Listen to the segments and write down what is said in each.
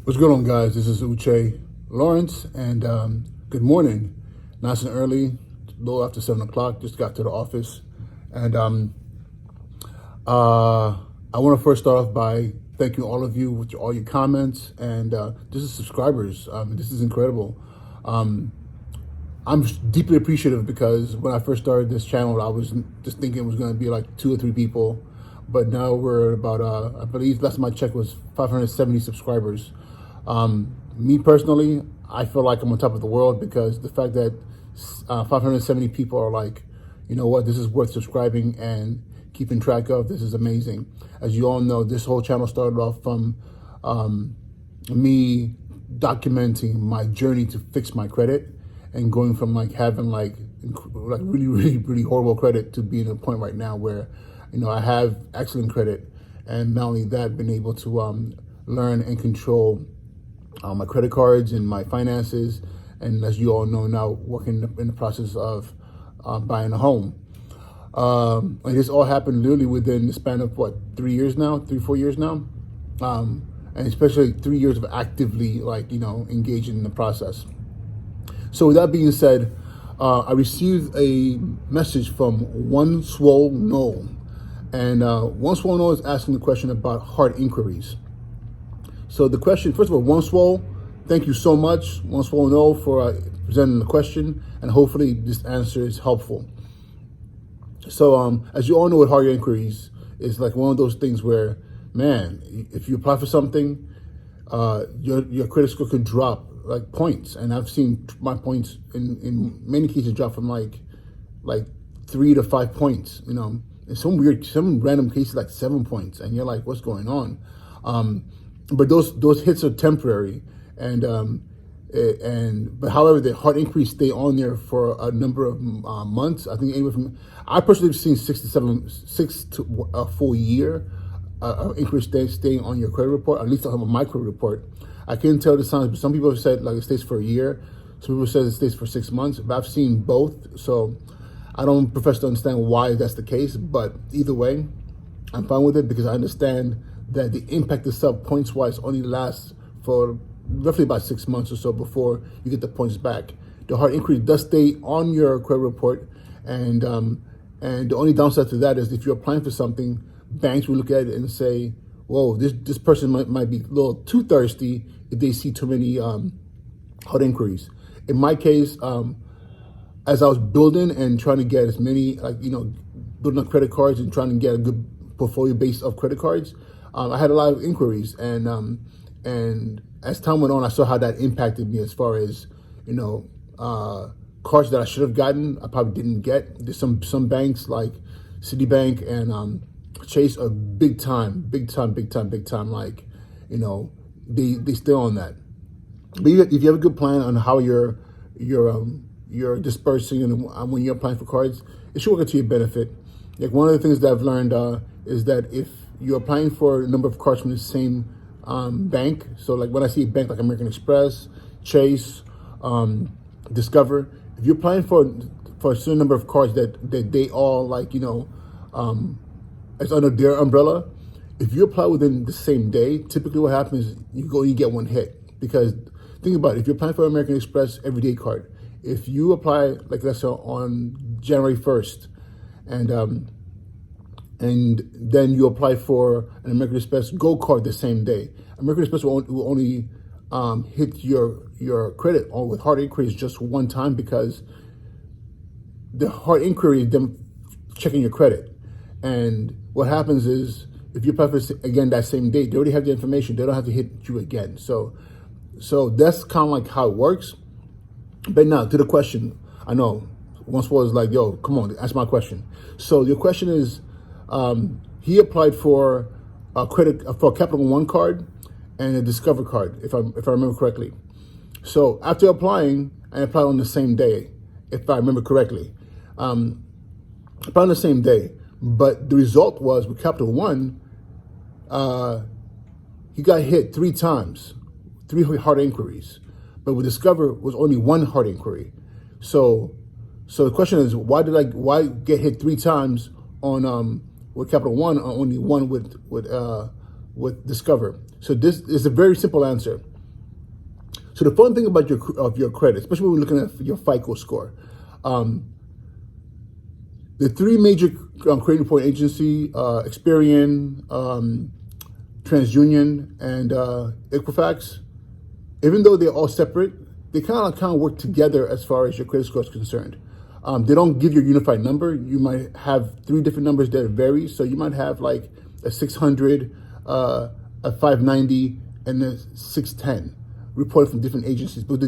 What's going on, guys? This is Uche Lawrence, and good morning. Nice and early, a little after 7 o'clock. Just got to the office, and I want to first start off by thanking all of you with all your comments and this is subscribers. This is incredible. I'm deeply appreciative because when I first started this channel, I was just thinking it was going to be like 2 or 3 people, but now we're about I believe last time I checked was 570 subscribers. Me personally, I feel like I'm on top of the world because the fact that 570 people are like, you know what, this is worth subscribing and keeping track of. This is amazing. As you all know, this whole channel started off from me documenting my journey to fix my credit and going from like having like really horrible credit to being at a point right now where, you know, I have excellent credit, and not only that, been able to learn and control my credit cards and my finances, and as you all know now, working in the process of buying a home. And this all happened literally within the span of what, 3 years now, 4 years now, and especially 3 years of actively, like, you know, engaging in the process. So with that being said, I received a message from One Swole No, and One Swole No is asking the question about hard inquiries. So the question, first of all, One Swole, thank you so much, One Swole No, for presenting the question, and hopefully this answer is helpful. So as you all know, with hard inquiries, it's like one of those things where, man, if you apply for something, your credit score could drop like points, and I've seen my points in many cases drop from like 3 to 5 points. You know, in some random cases like 7 points, and you're like, what's going on? But those hits are temporary, but however, the hard inquiries stay on there for a number of months. I think anywhere from, I personally have seen 6 to a full year increase staying on your credit report. At least I have a micro report. I can't tell the signs, but some people have said like it stays for a year. Some people said it stays for 6 months, but I've seen both. So I don't profess to understand why that's the case, but either way, I'm fine with it because I understand that the impact itself points-wise only lasts for roughly about 6 months or so before you get the points back. The hard inquiry does stay on your credit report, and the only downside to that is if you're applying for something, banks will look at it and say, whoa, this person might be a little too thirsty if they see too many hard inquiries. In my case, as I was building and trying to get as many, like, you know, building up credit cards and trying to get a good portfolio base of credit cards, I had a lot of inquiries, and as time went on, I saw how that impacted me as far as, you know, cards that I should have gotten, I probably didn't get. There's some banks like Citibank and Chase are big time, like, you know, they stay on that. But if you have a good plan on how you're dispersing and when you're applying for cards, it should work out to your benefit. Like, one of the things that I've learned is that if you're applying for a number of cards from the same bank, so like when I see a bank like American Express, Chase, Discover, if you're applying for a certain number of cards that they all, like, you know, it's under their umbrella, if you apply within the same day, typically what happens is you get one hit. Because think about it, if you're applying for American Express everyday card, if you apply, like, let's say on January 1st, and then you apply for an American Express Gold card the same day, American Express will only hit your credit with hard inquiries just one time, because the hard inquiry is them checking your credit. And what happens is, if you apply for again that same day, they already have the information. They don't have to hit you again. So that's kind of like how it works. But now to the question, I know once was like, yo, come on, ask my question. So your question is, he applied for a Capital One card and a Discover card, if I remember correctly. So after applying, I applied on the same day, if I remember correctly. Applied on the same day, but the result was with Capital One, he got hit 3 times, 3 hard inquiries. But with Discover was only 1 hard inquiry. So the question is, why get hit 3 times on with Capital One, only 1 with Discover? So this is a very simple answer. So the fun thing about your credit, especially when we're looking at your FICO score, the three major credit reporting agency, Experian, TransUnion, and Equifax, even though they're all separate, they kind of work together as far as your credit score is concerned. They don't give you a unified number. You might have three different numbers that vary. So you might have like a 600, a 590, and a 610 reported from different agencies, but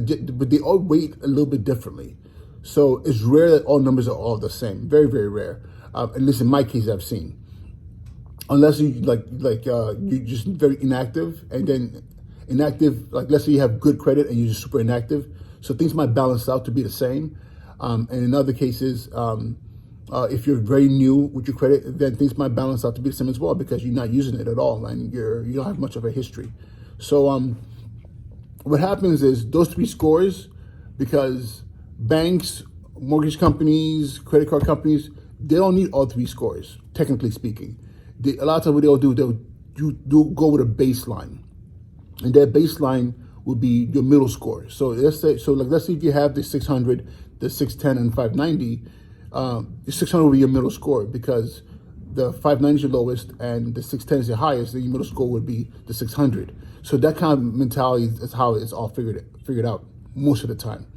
they all weight a little bit differently. So it's rare that all numbers are all the same. Very, very rare. At least in my case, I've seen. Unless you you're just very inactive, and then inactive, like let's say you have good credit and you're just super inactive, so things might balance out to be the same. And in other cases, if you're very new with your credit, then things might balance out to be the same as well because you're not using it at all and you don't have much of a history. So what happens is those three scores, because banks, mortgage companies, credit card companies, they don't need all three scores, technically speaking. A lot of times what they'll do go with a baseline. And that baseline would be your middle score. So let's say if you have the 600, the 610, and 590, the 600 will be your middle score because the 590 is your lowest and the 610 is your highest. Then your middle score would be the 600. So that kind of mentality is how it's all figured out most of the time.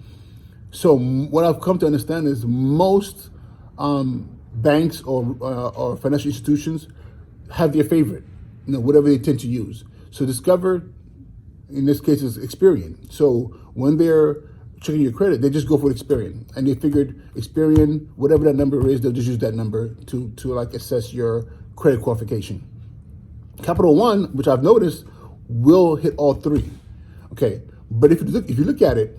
So what I've come to understand is most banks or financial institutions have their favorite, whatever they tend to use. So Discover, in this case, is Experian. So when they're checking your credit, they just go for Experian, and they figured Experian, whatever that number is, they'll just use that number to like assess your credit qualification. Capital One, which I've noticed, will hit all three. Okay, but if you look at it,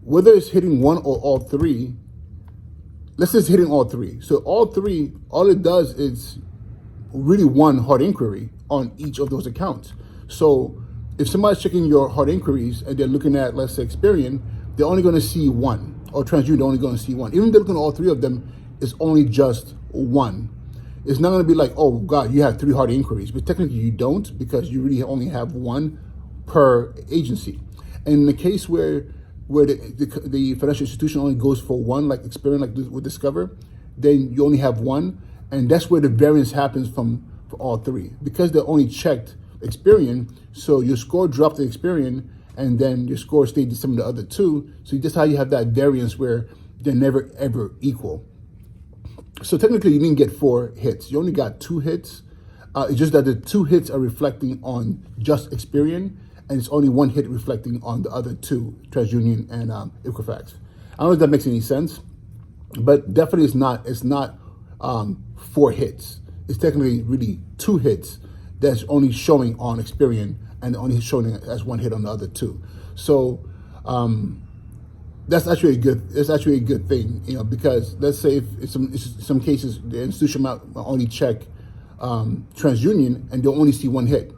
whether it's hitting one or all three, let's say it's hitting all three. So all three, all it does is really one hard inquiry on each of those accounts. So if somebody's checking your hard inquiries and they're looking at, let's say, Experian, they're only going to see one, or TransUnion, they're only going to see one. Even if they're looking at all three of them, it's only just one. It's not going to be like, oh God, you have three hard inquiries, but technically you don't because you really only have one per agency. And in the case where the financial institution only goes for one, like Experian, like with Discover, then you only have one, and that's where the variance happens for all three because they only checked Experian, so your score dropped to Experian, and then your score stayed the same to the other two. So that's how you have that variance where they're never ever equal. So technically, you didn't get 4 hits; you only got 2 hits. It's just that the 2 hits are reflecting on just Experian, and it's only 1 hit reflecting on the other 2, TransUnion and Equifax. I don't know if that makes any sense, but definitely it's not 4 hits. It's technically really 2 hits that's only showing on Experian and only showing as 1 hit on the other 2. So that's actually a good thing, because let's say if some cases the institution might only check TransUnion and they'll only see 1 hit.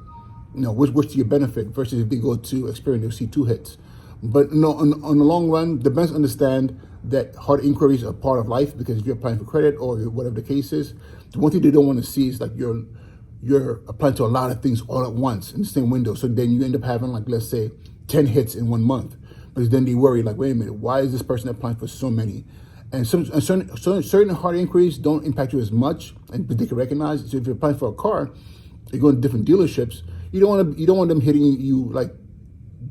Which to your benefit versus if they go to Experian, they'll see 2 hits. But on the long run, the banks understand that hard inquiries are part of life because if you're applying for credit or whatever the case is, the one thing they don't want to see is like you're applying to a lot of things all at once in the same window. So then you end up having, like, let's say 10 hits in 1 month. But then they worry, like, wait a minute, why is this person applying for so many? And certain hard inquiries don't impact you as much, and they can recognize. So if you're applying for a car, you're going to different dealerships. You don't want them hitting you like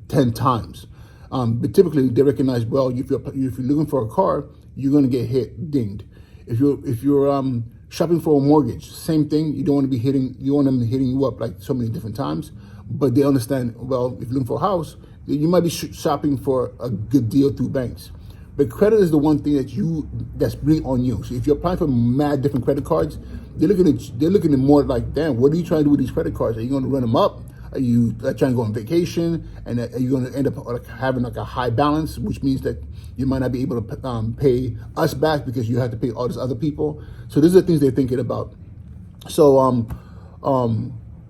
10 times. But typically they recognize, well, if you're looking for a car, you're going to get dinged. If you're shopping for a mortgage, same thing. You want them hitting you up like so many different times. But they understand, well, if you're looking for a house, you might be shopping for a good deal through banks. But credit is the one thing that's really on you. So if you're applying for mad different credit cards, they're looking at more like, damn, what are you trying to do with these credit cards? Are you going to run them up? Are you trying to go on vacation? And are you going to end up having like a high balance, which means that you might not be able to pay us back because you have to pay all these other people? So these are the things they're thinking about. So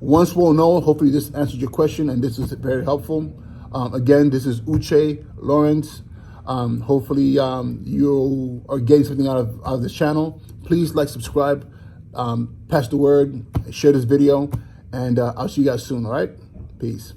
once we'll know, hopefully this answers your question, and this is very helpful. Again, this is Uche Lawrence. Hopefully you are getting something out of this channel. Please like, subscribe, pass the word, share this video, and I'll see you guys soon, all right? Peace.